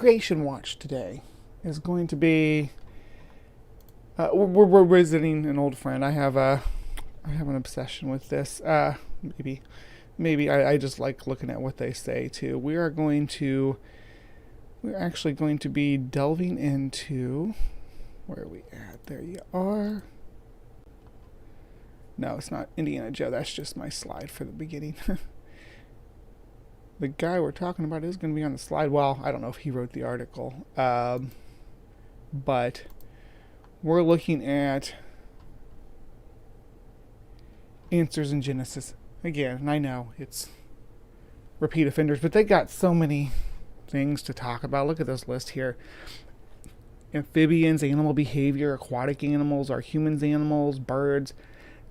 CreationWatch today is going to be. We're visiting an old friend. I have an obsession with this. Maybe I just like looking at what they say too. We're actually going to be delving into. Where are we at? There you are. No, it's not Indiana Joe. That's just my slide for the beginning. The guy we're talking about is going to be on the slide. Well, I don't know if he wrote the article. But we're looking at answers in Genesis. Again, and I know it's repeat offenders, but they got so many things to talk about. Look at this list here. Amphibians, animal behavior, aquatic animals, are humans animals, birds,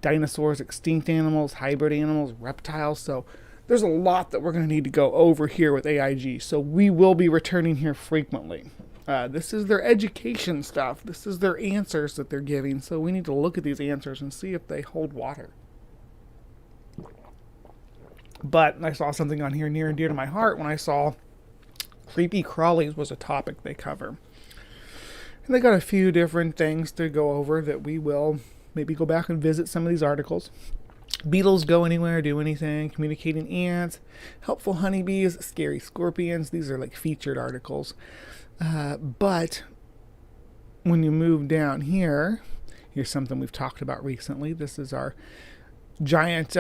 dinosaurs, extinct animals, hybrid animals, reptiles. So there's a lot that we're going to need to go over here with AIG. So we will be returning here frequently. This is their education stuff. This is their answers that they're giving. So we need to look at these answers and see if they hold water. But I saw something on here near and dear to my heart when I saw creepy crawlies was a topic they cover. And they got a few different things to go over that we will maybe go back and visit some of these articles. Beetles go anywhere, do anything, communicating ants, helpful honeybees, scary scorpions. These are like featured articles. But when you move down here, here's something we've talked about recently. This is our giant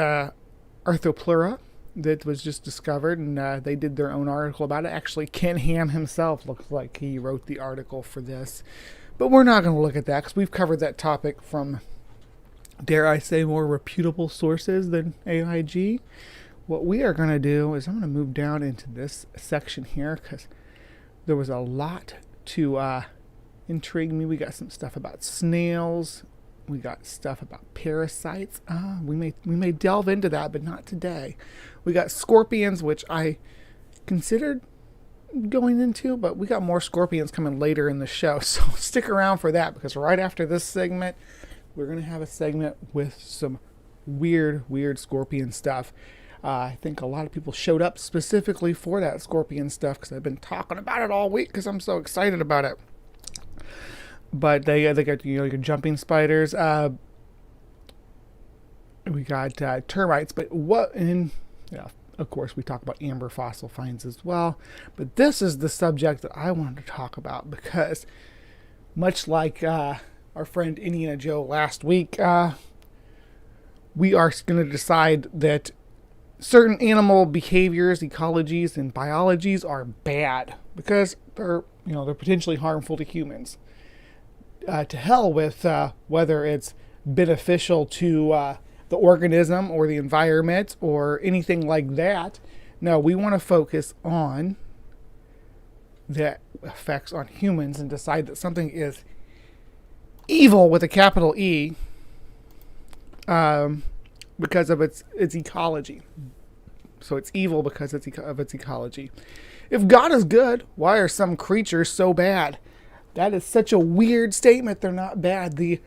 arthropod that was just discovered, and they did their own article about it. Actually, Ken Ham himself looks like he wrote the article for this. But we're not going to look at that because we've covered that topic from, dare I say, more reputable sources than AIG. What we are going to do is I'm going to move down into this section here because there was a lot to intrigue me. We got some stuff about snails. We got stuff about parasites. We may delve into that, but not today. We got scorpions, which I considered going into, but we got more scorpions coming later in the show. So stick around for that because right after this segment, we're going to have a segment with some weird scorpion stuff. I think a lot of people showed up specifically for that scorpion stuff because I've been talking about it all week because I'm so excited about it. But they got your jumping spiders. We got termites. But of course we talk about amber fossil finds as well. But this is the subject that I wanted to talk about because, much like our friend Indiana Joe last week, we are going to decide that certain animal behaviors, ecologies, and biologies are bad because they're potentially harmful to humans. To hell with whether it's beneficial to the organism or the environment or anything like that. No, we want to focus on the effects on humans and decide that something is evil with a capital E because of its ecology. So it's evil because of its ecology. If God is good, why are some creatures so bad? That is such a weird statement. They're not bad. The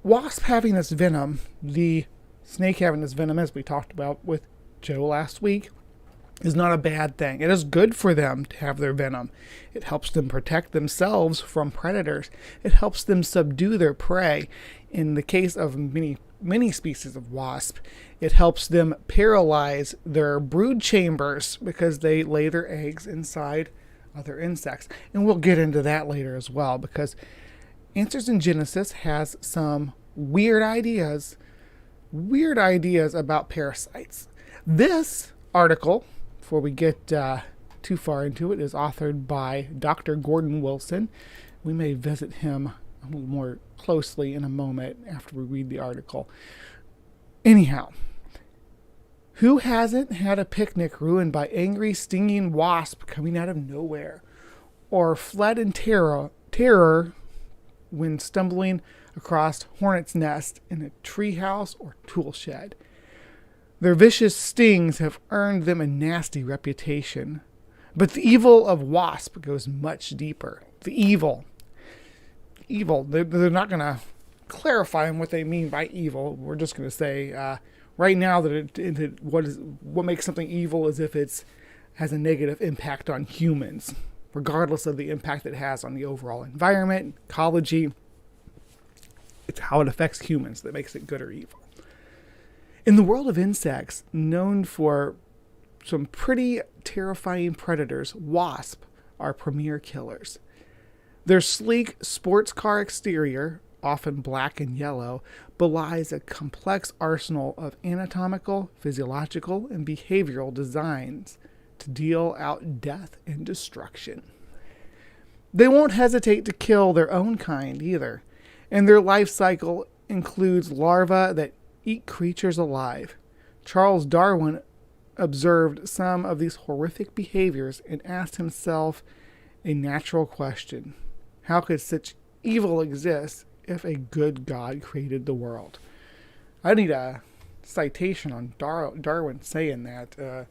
wasp having this venom, the snake having this venom, as we talked about with Joe last week, is not a bad thing. It is good for them to have their venom. It helps them protect themselves from predators. It helps them subdue their prey. In the case of many species of wasp, it helps them paralyze their brood chambers because they lay their eggs inside other insects. And we'll get into that later as well because Answers in Genesis has some weird ideas about parasites. This article, before we get too far into it, is authored by Dr. Gordon Wilson. We may visit him a little more closely in a moment after we read the article. Anyhow, who hasn't had a picnic ruined by angry, stinging wasp coming out of nowhere, or fled in terror when stumbling across hornet's nest in a treehouse or tool shed? Their vicious stings have earned them a nasty reputation. But the evil of wasp goes much deeper. The evil. They're not going to clarify what they mean by evil. We're just going to say right now that what makes something evil is if it has a negative impact on humans. regardless of the impact it has on the overall environment, ecology. It's how it affects humans that makes it good or evil. In the world of insects, known for some pretty terrifying predators, wasps are premier killers. Their sleek sports car exterior, often black and yellow, belies a complex arsenal of anatomical, physiological, and behavioral designs to deal out death and destruction. They won't hesitate to kill their own kind either, and their life cycle includes larvae that eat creatures alive. Charles Darwin observed some of these horrific behaviors and asked himself a natural question. How could such evil exist if a good God created the world? I need a citation on Darwin saying that.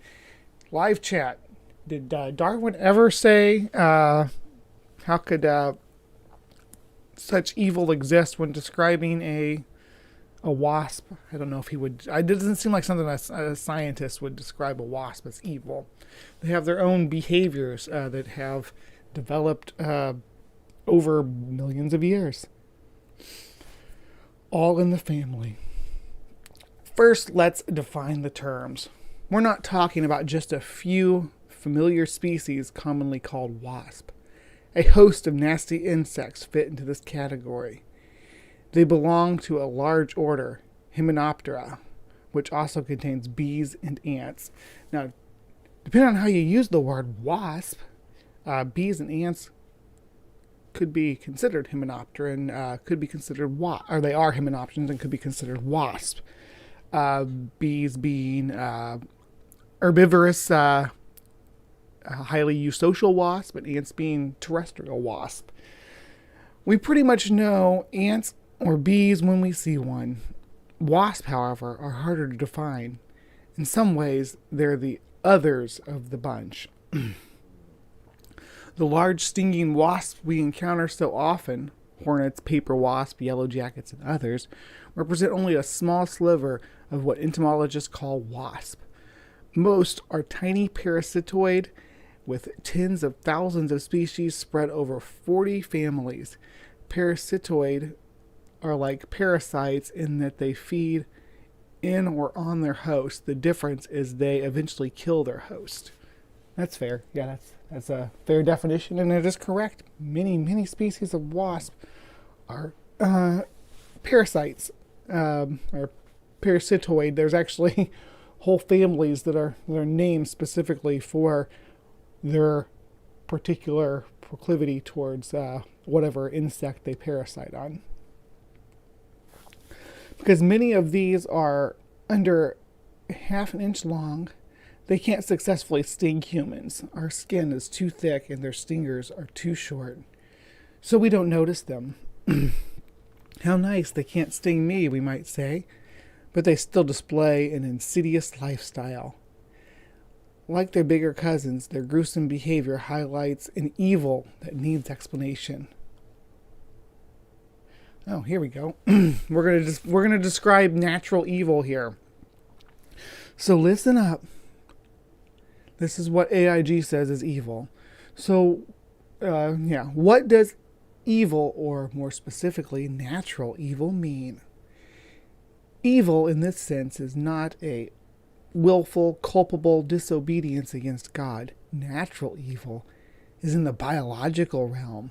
Live chat. Did Darwin ever say, how could such evil exist when describing a wasp? I don't know if he would. It doesn't seem like something a scientist would describe a wasp as evil. They have their own behaviors that have developed over millions of years. All in the family. First, let's define the terms. We're not talking about just a few familiar species commonly called wasp. A host of nasty insects fit into this category. They belong to a large order, Hymenoptera, which also contains bees and ants. Now, depending on how you use the word wasp, bees and ants could be considered Hymenoptera and could be considered or they are Hymenopterans and could be considered wasp. Bees being herbivorous, highly eusocial wasp, and ants being terrestrial wasp. We pretty much know ants or bees when we see one. Wasp, however, are harder to define. In some ways, they're the others of the bunch. The large stinging wasps we encounter so often, hornets, paper wasps, yellow jackets, and others, represent only a small sliver of what entomologists call wasp. Most are tiny parasitoid with tens of thousands of species spread over 40 families. Parasitoid are like parasites in that they feed in or on their host. The difference is they eventually kill their host. That's fair. Yeah, that's a fair definition, and it is correct. Many species of wasp are parasites, or parasitoid. There's actually whole families that are named specifically for their particular proclivity towards whatever insect they parasite on. Because many of these are under half an inch long, they can't successfully sting humans. Our skin is too thick and their stingers are too short. So we don't notice them. How nice, they can't sting me, we might say. But they still display an insidious lifestyle. Like their bigger cousins, their gruesome behavior highlights an evil that needs explanation. Oh, here we go. We're gonna describe natural evil here. So listen up. This is what AIG says is evil. So, what does evil, or more specifically, natural evil mean? Evil, in this sense, is not a willful, culpable disobedience against God. Natural evil is in the biological realm.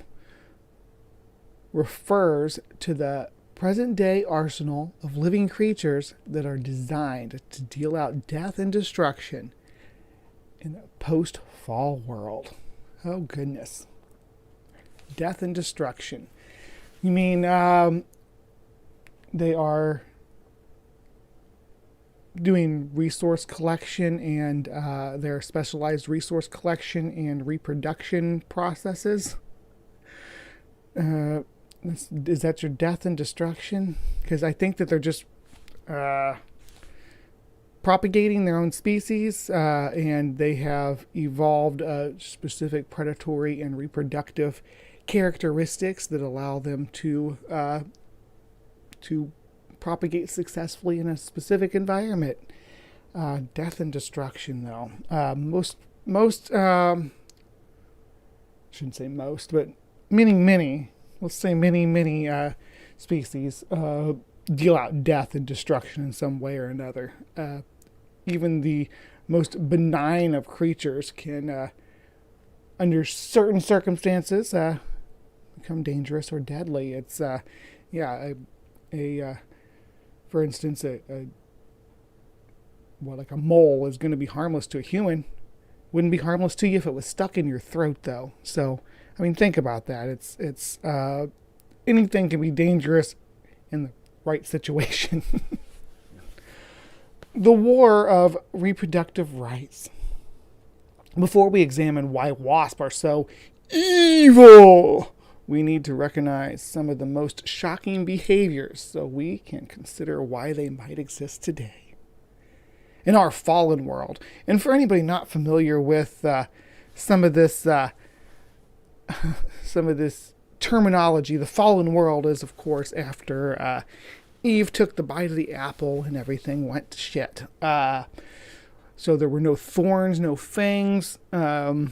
Refers to the present-day arsenal of living creatures that are designed to deal out death and destruction in a post-fall world. Oh, goodness. Death and destruction. You mean they are doing resource collection and their specialized resource collection and reproduction processes? Is that your death and destruction? Because I think that they're just propagating their own species, and they have evolved specific predatory and reproductive characteristics that allow them to propagate successfully in a specific environment. Death and destruction, though. Most shouldn't say most, but many, let's say many species deal out death and destruction in some way or another. Even the most benign of creatures can, under certain circumstances, become dangerous or deadly. It's, for instance, like a mole is going to be harmless to a human. Wouldn't be harmless to you if it was stuck in your throat, though. So, I mean, think about that. It's anything can be dangerous in the right situation. The war of reproductive rights. Before we examine why wasps are so evil, we need to recognize some of the most shocking behaviors so we can consider why they might exist today in our fallen world. And for anybody not familiar with some of this terminology, the fallen world is, of course, after Eve took the bite of the apple and everything went to shit. So there were no thorns, no fangs. All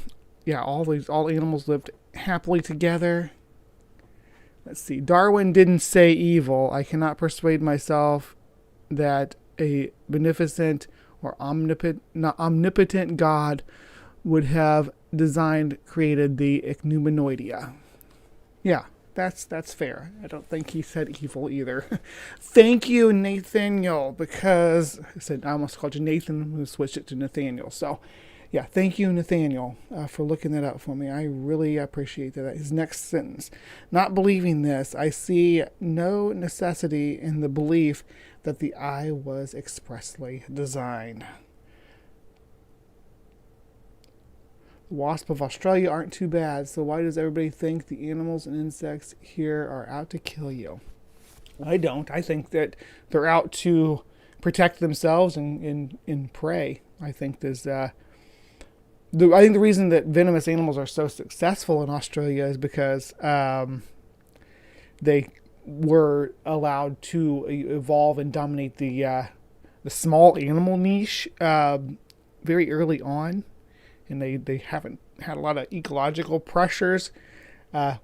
animals lived happily together. Let's see. Darwin didn't say evil. I cannot persuade myself that a beneficent or omnipotent God would have created the ichneumanoidea. Yeah, that's fair. I don't think he said evil either. Thank you, Nathaniel, because I almost called you Nathan, who switched it to Nathaniel. So, yeah, thank you, Nathaniel, for looking that up for me. I really appreciate that. His next sentence. Not believing this, I see no necessity in the belief that the eye was expressly designed. The wasps of Australia aren't too bad, so why does everybody think the animals and insects here are out to kill you? I don't. I think that they're out to protect themselves and prey. I think the reason that venomous animals are so successful in Australia is because they were allowed to evolve and dominate the small animal niche very early on, and they haven't had a lot of ecological pressures.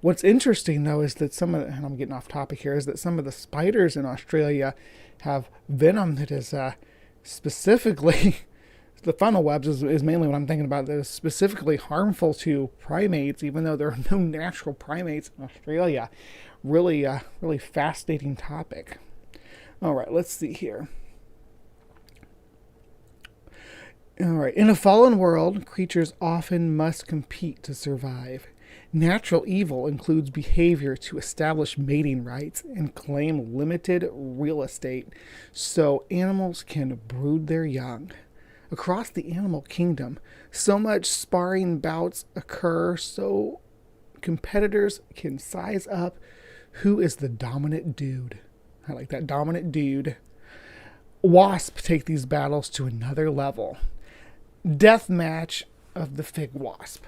What's interesting, though, is that and I'm getting off topic here, is that some of the spiders in Australia have venom that is specifically the funnel webs is mainly what I'm thinking about, that is specifically harmful to primates, even though there are no natural primates in Australia. Really fascinating topic. All right, let's see here. All right, in a fallen world, creatures often must compete to survive. Natural evil includes behavior to establish mating rights and claim limited real estate so animals can brood their young. Across the animal kingdom, so much sparring bouts occur so competitors can size up who is the dominant dude. I like that, dominant dude. Wasps take these battles to another level. Death match of the fig wasp.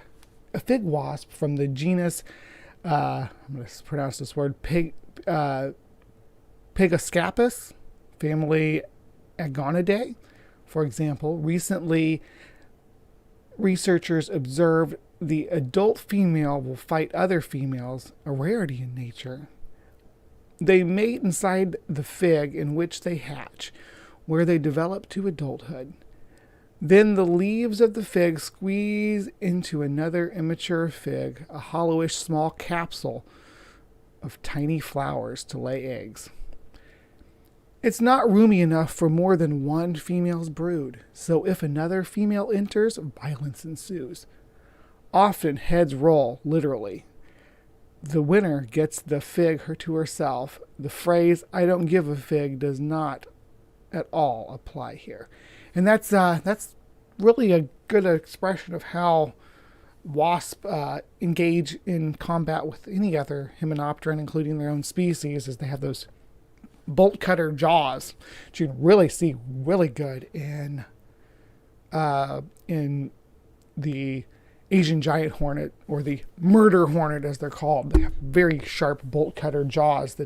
A fig wasp from the genus, I'm going to pronounce this word, Pygoscapus, family Agonidae. For example, recently researchers observed the adult female will fight other females, a rarity in nature. They mate inside the fig in which they hatch, where they develop to adulthood. Then the leaves of the fig squeeze into another immature fig, a hollowish small capsule of tiny flowers to lay eggs. It's not roomy enough for more than one female's brood, so if another female enters, violence ensues. Often heads roll, literally. The winner gets the fig to herself. The phrase, "I don't give a fig," does not at all apply here. And that's really a good expression of how wasps engage in combat with any other hymenopteron, including their own species, as they have those bolt cutter jaws, which you can really see really good in the Asian giant hornet, or the murder hornet as they're called. They have very sharp bolt cutter jaws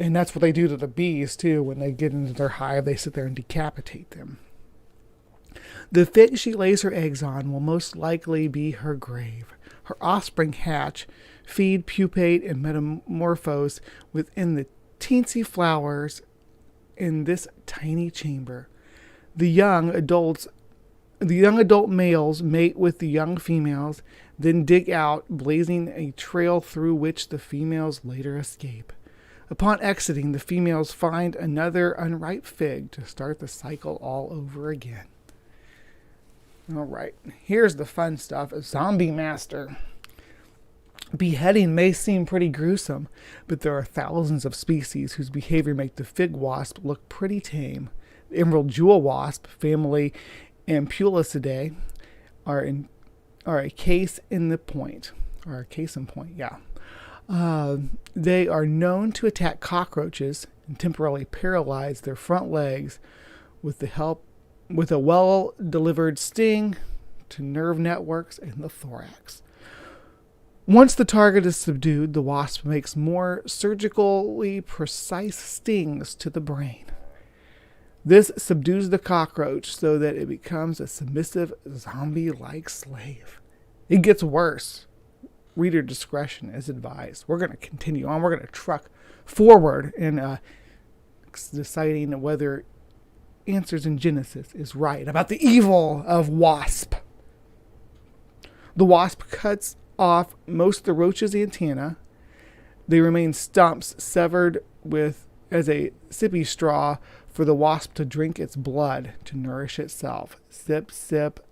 and that's what they do to the bees too. When they get into their hive, they sit there and decapitate them. The fig she lays her eggs on will most likely be her grave. Her offspring hatch, feed, pupate, and metamorphose within the teensy flowers in this tiny chamber. The young adult males mate with the young females, then dig out, blazing a trail through which the females later escape. Upon exiting, the females find another unripe fig to start the cycle all over again. All right, here's the fun stuff. A zombie master. Beheading may seem pretty gruesome, but there are thousands of species whose behavior make the fig wasp look pretty tame. The emerald jewel wasp, family Ampullicidae, are a case in point. They are known to attack cockroaches and temporarily paralyze their front legs with a well-delivered sting to nerve networks in the thorax. Once the target is subdued, the wasp makes more surgically precise stings to the brain. This subdues the cockroach so that it becomes a submissive zombie-like slave. It gets worse. Reader discretion is advised. We're going to continue on. We're going to truck forward in deciding whether Answers in Genesis is right about the evil of wasp. The wasp cuts off most of the roach's antenna. They remain stumps severed as a sippy straw for the wasp to drink its blood to nourish itself. Sip, sip,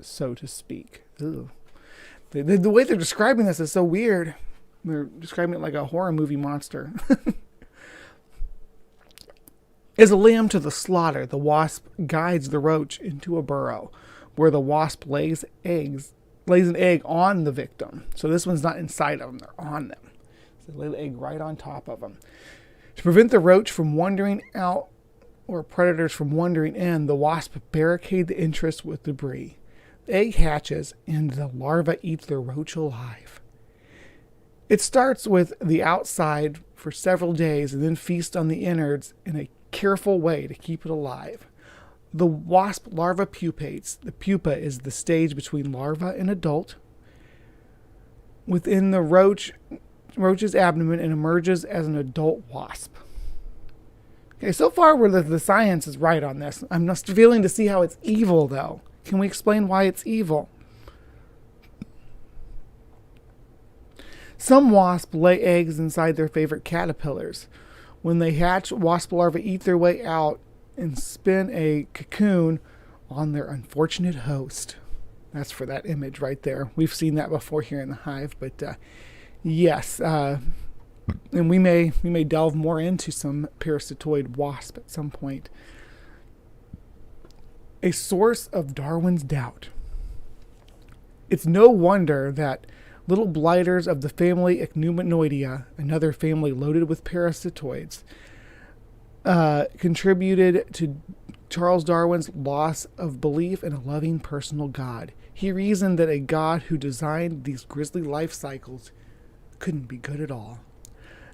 so to speak. Ooh. The way they're describing this is so weird. They're describing it like a horror movie monster. As a lamb to the slaughter, the wasp guides the roach into a burrow where the wasp lays an egg on the victim. So this one's not inside of them, they're on them. So they lay the egg right on top of them. To prevent the roach from wandering out or predators from wandering in, the wasp barricade the entrance with debris. The egg hatches and the larva eats the roach alive. It starts with the outside for several days and then feasts on the innards in a careful way to keep it alive. The wasp larva pupates. The pupa is the stage between larva and adult within the roach's abdomen and emerges as an adult wasp. Okay, so far the science is right on this. I'm just feeling to see how it's evil, though. Can we explain why it's evil? Some wasps lay eggs inside their favorite caterpillars. When they hatch, wasp larvae eat their way out and spin a cocoon on their unfortunate host. That's for that image right there. We've seen that before here in the hive, but yes, and we may delve more into some parasitoid wasp at some point. A source of Darwin's doubt. It's no wonder that little blighters of the family Ichneumonidae, another family loaded with parasitoids, contributed to Charles Darwin's loss of belief in a loving personal God. He reasoned that a God who designed these grisly life cycles couldn't be good at all.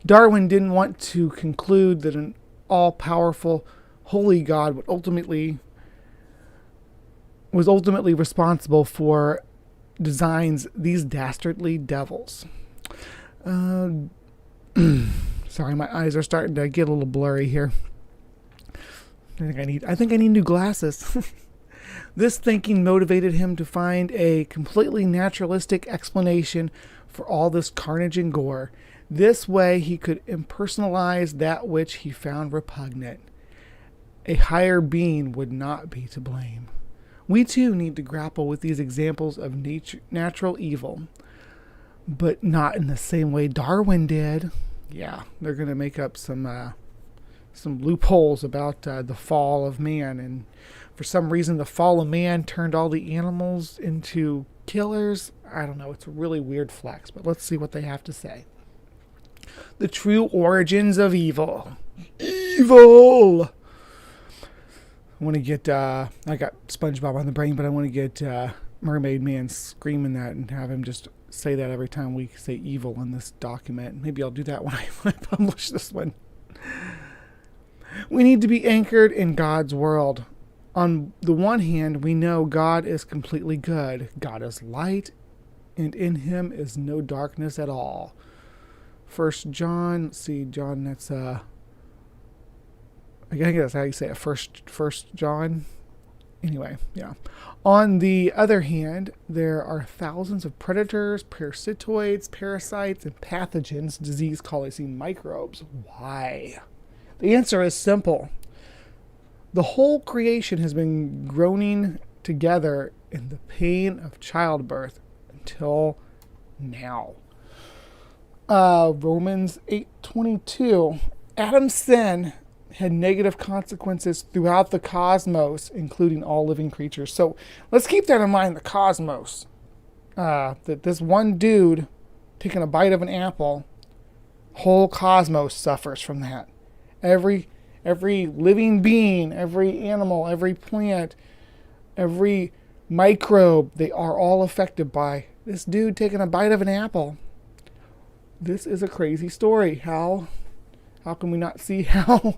Darwin didn't want to conclude that an all-powerful, holy God was ultimately responsible for designs these dastardly devils. Sorry, my eyes are starting to get a little blurry here. I think I need new glasses. This thinking motivated him to find a completely naturalistic explanation for all this carnage and gore. This way he could impersonalize that which he found repugnant. A higher being would not be to blame. We too need to grapple with these examples of natural evil, but not in the same way Darwin did. Yeah, they're going to make up some loopholes about the fall of man, and for some reason the fall of man turned all the animals into killers. I don't know, it's a really weird flex, but let's see what they have to say. The true origins of evil. Evil! I want to get, I got SpongeBob on the brain, but I want to get Mermaid Man screaming that and have him just say that every time we say evil in this document. Maybe I'll do that when I publish this one. We need to be anchored in God's world. On the one hand, we know God is completely good. God is light and in him is no darkness at all. First John, let's see, John, that's I think that's how you say it. First John. Anyway, yeah. On the other hand, there are thousands of predators, parasitoids, parasites, and pathogens, disease-causing microbes. Why? The answer is simple. The whole creation has been groaning together in the pain of childbirth until now. Romans 8:22. Adam's sin had negative consequences throughout the cosmos, including all living creatures. So let's keep that in mind, the cosmos. That this one dude taking a bite of an apple, whole cosmos suffers from that. Every living being, every animal, every plant, every microbe, they are all affected by this dude taking a bite of an apple. This is a crazy story. How can we not see how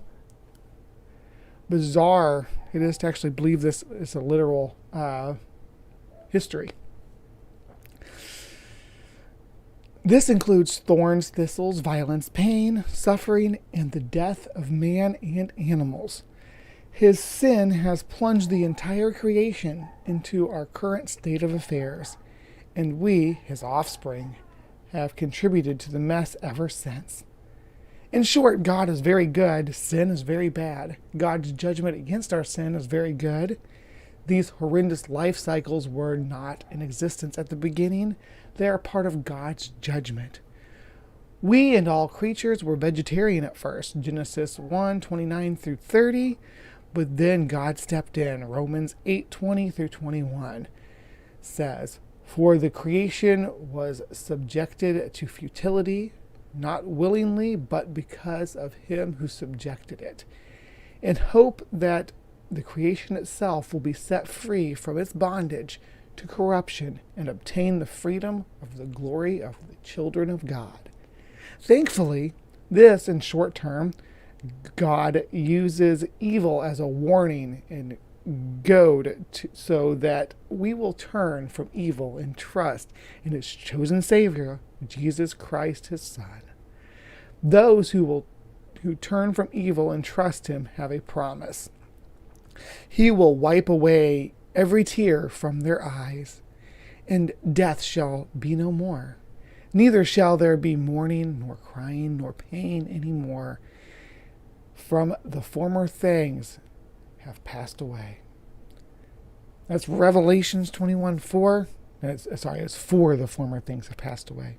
bizarre it is to actually believe this is a literal history? This includes thorns, thistles, violence, pain, suffering, and the death of man and animals. His sin has plunged the entire creation into our current state of affairs, and we, his offspring, have contributed to the mess ever since. In short, God is very good. Sin is very bad. God's judgment against our sin is very good. These horrendous life cycles were not in existence at the beginning. They are part of God's judgment. We and all creatures were vegetarian at first, Genesis 1:29 through 30, but then God stepped in. Romans 8:20 through 21 says, "For the creation was subjected to futility, not willingly, but because of him who subjected it, in hope that the creation itself will be set free from its bondage to corruption and obtain the freedom of the glory of the children of God." Thankfully, this, in short term, God uses evil as a warning and goad so that we will turn from evil and trust in his chosen Savior, Jesus Christ, his Son. Those who turn from evil and trust him have a promise. He will wipe away every tear from their eyes, and death shall be no more. Neither shall there be mourning, nor crying, nor pain any more, from the former things have passed away. That's Revelations 21:4. It's for the former things have passed away.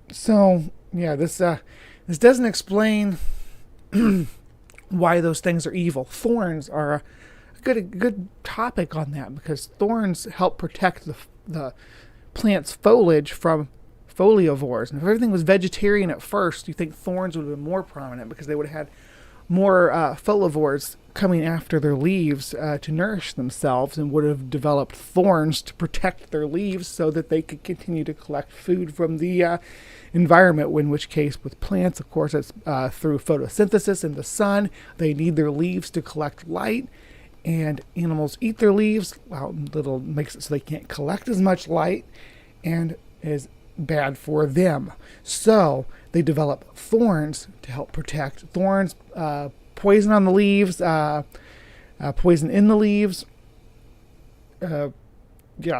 This doesn't explain why those things are evil. Thorns are a good topic on that, because thorns help protect the plant's foliage from foliivores. And if everything was vegetarian at first, you think thorns would have been more prominent because they would have had more foliivores coming after their leaves to nourish themselves, and would have developed thorns to protect their leaves so that they could continue to collect food from the environment, in which case with plants, of course, it's through photosynthesis in the sun. They need their leaves to collect light, and animals eat their leaves. Well, little makes it so they can't collect as much light, and is bad for them. So they develop thorns to help protect. Thorns, poison on the leaves, poison in the leaves,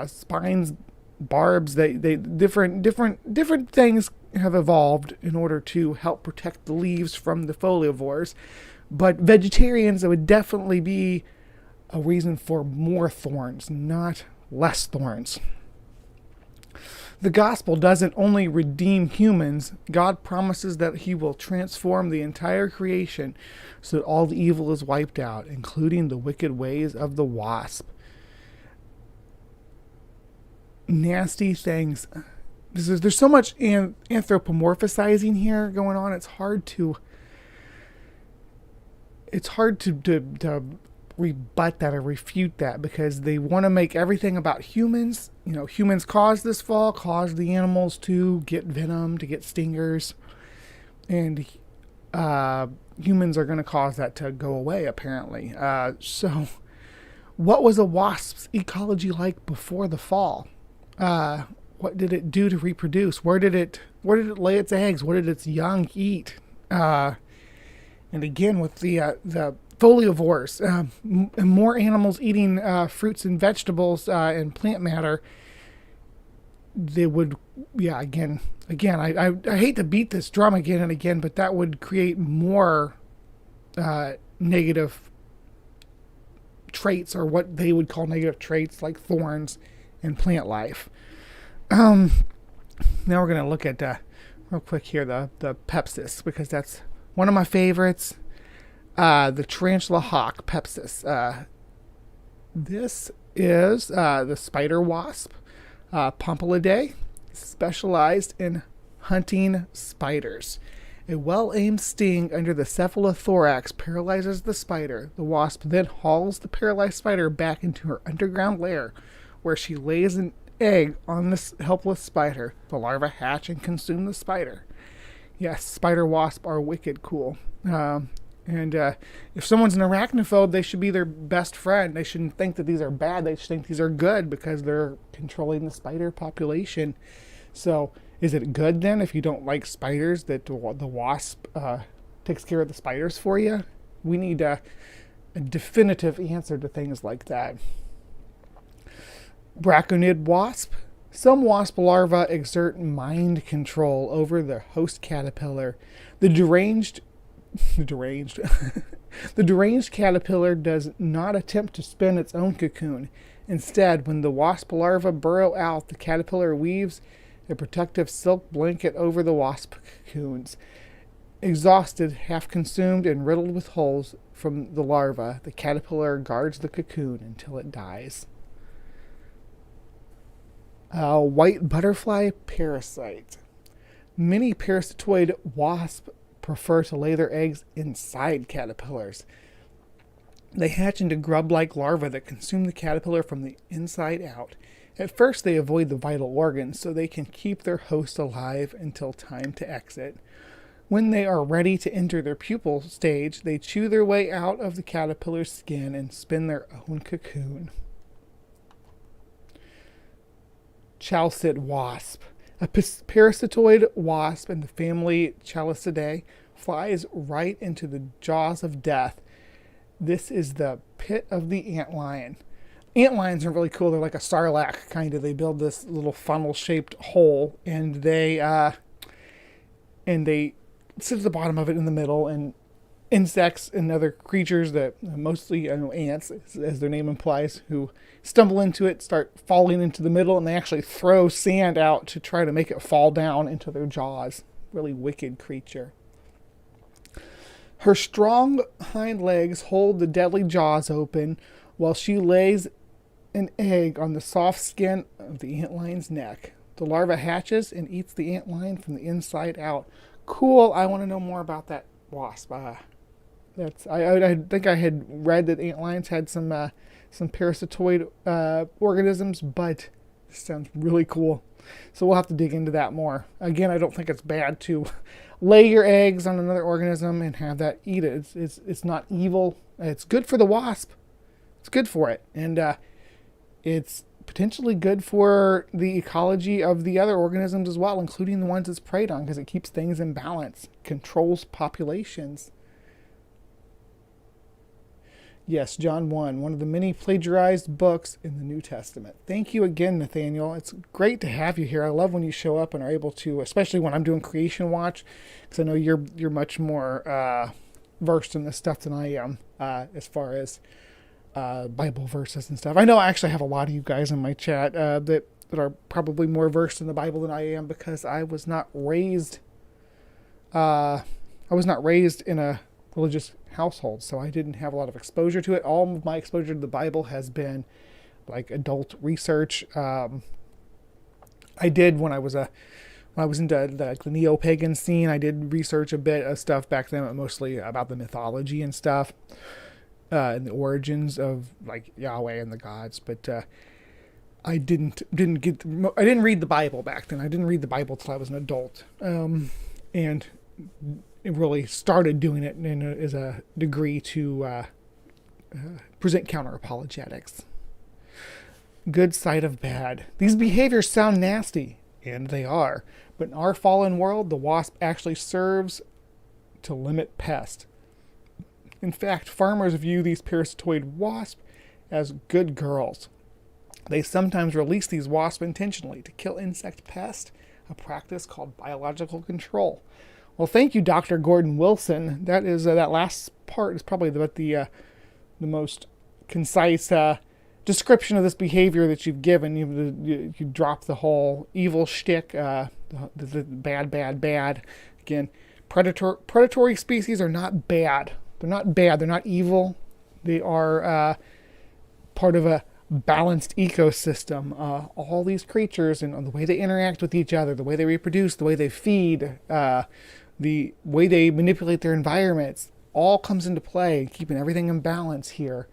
spines, barbs. They different things have evolved in order to help protect the leaves from the foliivores. But vegetarians, it would definitely be a reason for more thorns, not less thorns. The gospel doesn't only redeem humans. God promises that he will transform the entire creation so that all the evil is wiped out, including the wicked ways of the wasp. Nasty things. There's so much anthropomorphizing here going on. It's hard to rebut that or refute that, because they want to make everything about humans. Humans caused this fall, caused the animals to get venom, to get stingers, and humans are going to cause that to go away, apparently. So what was a wasp's ecology like before the fall? What did it do to reproduce? Where did it lay its eggs? What did its young eat? And again, with the foliivores, more animals eating fruits and vegetables and plant matter, they would, again, I hate to beat this drum again and again, but that would create more negative traits, or what they would call negative traits, like thorns in plant life. Now we're going to look at real quick here the pepsis, because that's one of my favorites. The tarantula hawk pepsis. This is the spider wasp, Pompilidae, specialized in hunting spiders. A well-aimed sting under the cephalothorax paralyzes the spider. The wasp then hauls the paralyzed spider back into her underground lair, where she lays an egg on this helpless spider. The larvae hatch and consume the spider. Yes, spider wasps are wicked cool. And if someone's an arachnophobe, they should be their best friend. They shouldn't think that these are bad. They should think these are good, because they're controlling the spider population. So is it good then, if you don't like spiders, that the wasp takes care of the spiders for you? We need a definitive answer to things like that. Braconid wasp. Some wasp larvae exert mind control over their host caterpillar. The deranged caterpillar does not attempt to spin its own cocoon. Instead, when the wasp larvae burrow out, the caterpillar weaves a protective silk blanket over the wasp cocoons. Exhausted, half consumed, and riddled with holes from the larva, the caterpillar guards the cocoon until it dies. White butterfly parasite. Many parasitoid wasps prefer to lay their eggs inside caterpillars. They hatch into grub-like larvae that consume the caterpillar from the inside out. At first, they avoid the vital organs so they can keep their host alive until time to exit. When they are ready to enter their pupal stage, they chew their way out of the caterpillar's skin and spin their own cocoon. Chalcid wasp. A parasitoid wasp in the family Chalcidae flies right into the jaws of death. This is the pit of the antlion. Antlions are really cool. They're like a sarlacc, kind of. They build this little funnel-shaped hole, and they sit at the bottom of it in the middle, and insects and other creatures that mostly ants, as their name implies, who stumble into it, start falling into the middle, and they actually throw sand out to try to make it fall down into their jaws. Really wicked creature. Her strong hind legs hold the deadly jaws open while she lays an egg on the soft skin of the antlion's neck. The larva hatches and eats the antlion from the inside out. Cool. I want to know more about that wasp. I think I had read that antlions had some parasitoid organisms, but this sounds really cool. So we'll have to dig into that more. Again, I don't think it's bad to lay your eggs on another organism and have that eat it. It's not evil. It's good for the wasp. It's good for it. And it's potentially good for the ecology of the other organisms as well, including the ones it's preyed on, because it keeps things in balance, controls populations. Yes, John 1, one of the many plagiarized books in the New Testament. Thank you again, Nathaniel. It's great to have you here. I love when you show up and are able to, especially when I'm doing CreationWatch, because I know you're much more versed in this stuff than I am, as far as Bible verses and stuff. I know I actually have a lot of you guys in my chat that are probably more versed in the Bible than I am, because I was not raised in a religious household, so I didn't have a lot of exposure to it. All of my exposure to the Bible has been like adult research. I did when I was into the neo-pagan scene. I did research a bit of stuff back then, mostly about the mythology and stuff, and the origins of like Yahweh and the gods. But I didn't read the Bible back then. I didn't read the Bible till I was an adult, and it really started doing it as a degree to present counter apologetics. good side of bad. These behaviors sound nasty, and they are. But in our fallen world, the wasp actually serves to limit pests. In fact, farmers view these parasitoid wasps as good girls. They sometimes release these wasps intentionally to kill insect pests, a practice called biological control. Well, thank you, Dr. Gordon Wilson. That is that last part is probably the most concise description of this behavior that you've given. You drop the whole evil shtick, the bad. Again, predatory species are not bad. They're not bad. They're not evil. They are part of a balanced ecosystem. All these creatures and the way they interact with each other, the way they reproduce, the way they feed, the way they manipulate their environments, all comes into play, keeping everything in balance here.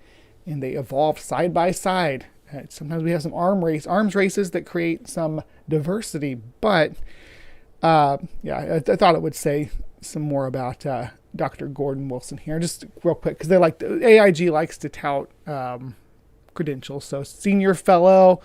And they evolved side by side. Sometimes we have some arms races that create some diversity. But I thought it would say some more about Dr. Gordon Wilson here, just real quick, because AIG likes to tout credentials. So, Senior Fellow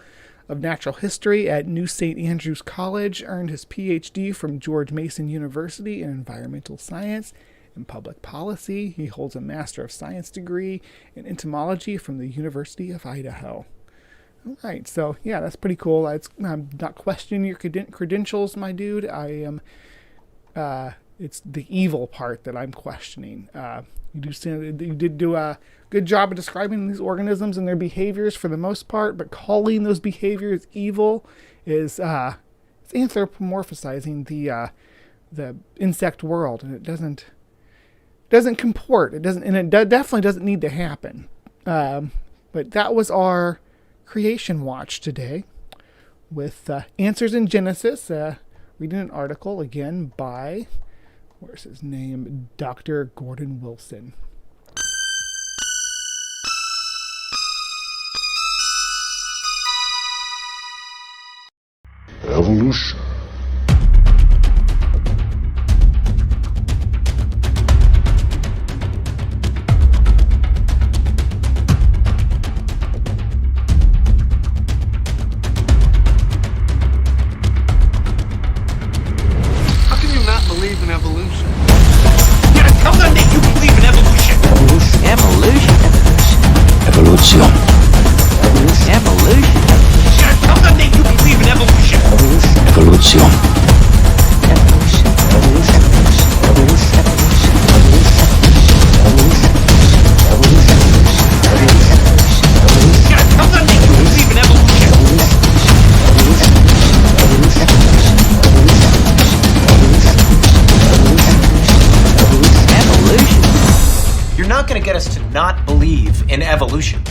of Natural History at New St. Andrews College, earned his PhD from George Mason University in Environmental Science and Public Policy. He holds a Master of Science degree in Entomology from the University of Idaho. All right, so yeah, that's pretty cool. I'm not questioning your credentials, my dude. It's the evil part that I'm questioning. You did do a good job of describing these organisms and their behaviors for the most part, but calling those behaviors evil is it's anthropomorphizing the insect world, and it doesn't comport. It doesn't, and it definitely doesn't need to happen. But that was our Creation Watch today, with Answers in Genesis. Reading an article again by, where's his name? Dr. Gordon Wilson. Evolution. Believe in evolution. Yeah, tell them that you believe in evolution. Evolution. Evolution. Evolution. Yeah, tell them that you believe in evolution. Evolution. Yeah, tell them that you believe in evolution. Evolution. You're not going to get us to not believe in evolution.